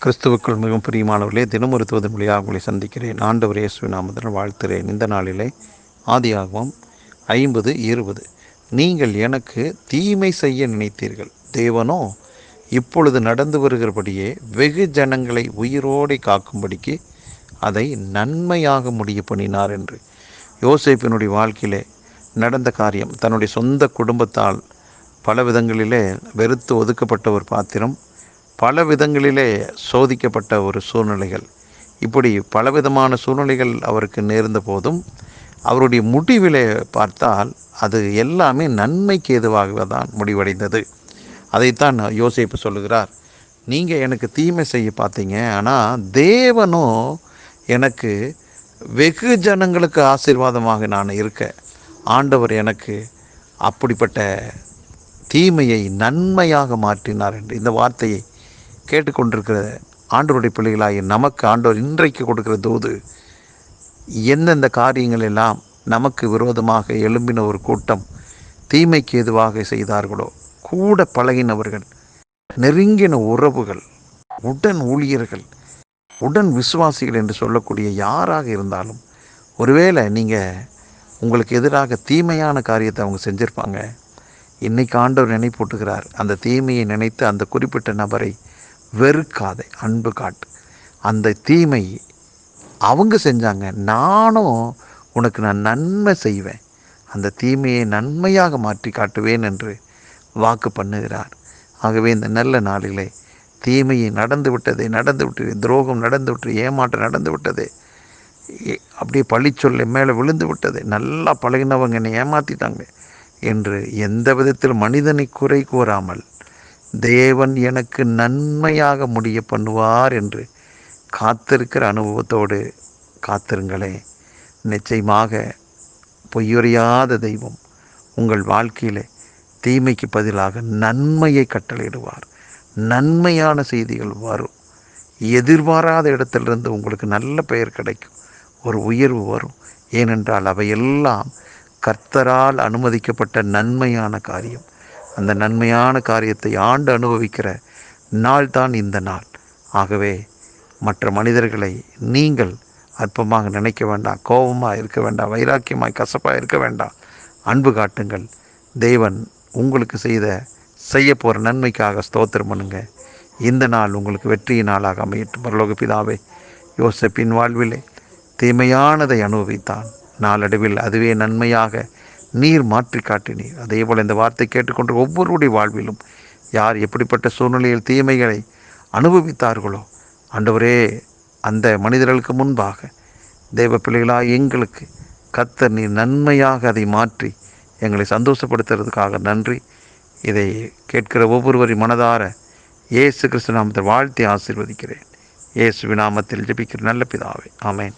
கிறிஸ்துவுக்குள் மிகவும் பிரியமானவர்களே, தினம் ஒரு தூதன் வழியாக உங்களை சந்திக்கிறேன். ஆண்டவர் இயேசுவின் நாமத்தில் வாழ்த்துகிறேன். இந்த நாளிலே ஆதியாகமம் 50:20, நீங்கள் எனக்கு தீமை செய்ய நினைத்தீர்கள், தேவனோ இப்பொழுது நடந்து வருகிறபடியே வெகு ஜனங்களை உயிரோடு காக்கும்படிக்கு அதை நன்மையாக முடிய பண்ணினார் என்று. யோசேப்பினுடைய வாழ்க்கையிலே நடந்த காரியம், தன்னுடைய சொந்த குடும்பத்தால் பல விதங்களிலே வெறுத்து ஒதுக்கப்பட்ட ஒரு பாத்திரம், பல விதங்களிலே சோதிக்கப்பட்ட ஒரு சூழ்நிலைகள், இப்படி பலவிதமான சூழ்நிலைகள் அவருக்கு நேர்ந்த போதும் அவருடைய முடிவிலே பார்த்தால் அது எல்லாமே நன்மைக்கு ஏதுவாக தான் முடிவடைந்தது. அதைத்தான் யோசேப்பு சொல்லுகிறார், நீங்கள் எனக்கு தீமை செய்ய பார்த்தீங்க, ஆனால் தேவனோ எனக்கு வெகு ஜனங்களுக்கு ஆசீர்வாதமாக நான் இருக்க ஆண்டவர் எனக்கு அப்படிப்பட்ட தீமையை நன்மையாக மாற்றினார் என்று. இந்த வார்த்தையை கேட்டுக்கொண்டிருக்கிற ஆண்டவருடைய பிள்ளைகளாகிய நமக்கு ஆண்டவர் இன்றைக்கு கொடுக்கிற தூது, எந்தெந்த காரியங்கள் எல்லாம் நமக்கு விரோதமாக எழும்பின ஒரு கூட்டம் தீமைக்கு எதுவாக செய்தார்களோ, கூட பழகினவர்கள், நெருங்கின உறவுகள், உடன் ஊழியர்கள், உடன் விசுவாசிகள் என்று சொல்லக்கூடிய யாராக இருந்தாலும், ஒருவேளை நீங்கள் உங்களுக்கு எதிராக தீமையான காரியத்தை அவங்க செஞ்சுருப்பாங்க. இன்றைக்கு ஆண்டவர் நினைப்பூட்டுகிறார், அந்த தீமையை நினைத்து அந்த குறிப்பிட்ட நபரை வெறுக்காதே, அன்பு காட்டு. அந்த தீமை அவங்க செஞ்சாங்க, நானும் உனக்கு நான் நன்மை செய்வேன், அந்த தீமையை நன்மையாக மாற்றி காட்டுவேன் என்று வாக்கு பண்ணுகிறார். ஆகவே இந்த நல்ல நாளிலே தீமையை நடந்து விட்டதே, துரோகம் நடந்து விட்டது, ஏமாற்றம் நடந்து விட்டதே, அப்படியே பழிச்சொல்லை மேலே விழுந்து விட்டது, நல்லா பழகினவங்க என்னை ஏமாற்றிட்டாங்க என்று எந்த விதத்தில் மனிதனை குறை கூறாமல் தேவன் எனக்கு நன்மையாக முடிய பண்ணுவார் என்று காத்திருக்கிற அனுபவத்தோடு காத்திருங்களே. நிச்சயமாக பொய்யுரையாத தெய்வம் உங்கள் வாழ்க்கையில் தீமைக்கு பதிலாக நன்மையை கட்டளையிடுவார். நன்மையான செய்திகள் வரும். எதிர்பாராத இடத்திலிருந்து உங்களுக்கு நல்ல பெயர் கிடைக்கும், ஒரு உயர்வு வரும். ஏனென்றால் அவையெல்லாம் கர்த்தரால் அனுமதிக்கப்பட்ட நன்மையான காரியம். அந்த நன்மையான காரியத்தை ஆண்டு அனுபவிக்கிற நாள் தான் இந்த நாள். ஆகவே மற்ற மனிதர்களை நீங்கள் அற்பமாக நினைக்க வேண்டாம், கோபமாக இருக்க வேண்டாம், வைராக்கியமாய் கசப்பாக இருக்க வேண்டாம். அன்பு காட்டுங்கள். தேவன் உங்களுக்கு செய்ய போகிற நன்மைக்காக ஸ்தோத்திரம் பண்ணுங்க. இந்த நாள் உங்களுக்கு வெற்றியின் நாளாக அமையட்டும். பரலோக பிதாவே, யோசேப்பின் வாழ்விலே தீமையானதை அனுபவித்தான், நாளடைவில் அதுவே நன்மையாக நீர் மாற்றி காட்டினீர். அதே போல் இந்த வார்த்தை கேட்டுக்கொண்டு ஒவ்வொருடைய வாழ்விலும் யார் எப்படிப்பட்ட சூழ்நிலையில் தீமைகளை அனுபவித்தார்களோ, ஆண்டவரே, அந்த மனிதர்களுக்கு முன்பாக தேவ பிள்ளைகளாக எங்களுக்கு கர்த்தர் நீர் நன்மையாக அதை மாற்றி எங்களை சந்தோஷப்படுத்துறதுக்காக நன்றி. இதை கேட்கிற ஒவ்வொருவரின் மனதார இயேசு கிறிஸ்து நாமத்தை வாழ்த்தி ஆசீர்வதிக்கிறேன். இயேசுவின் நாமத்தில் ஜெபிக்கிற நல்ல பிதாவே, ஆமென்.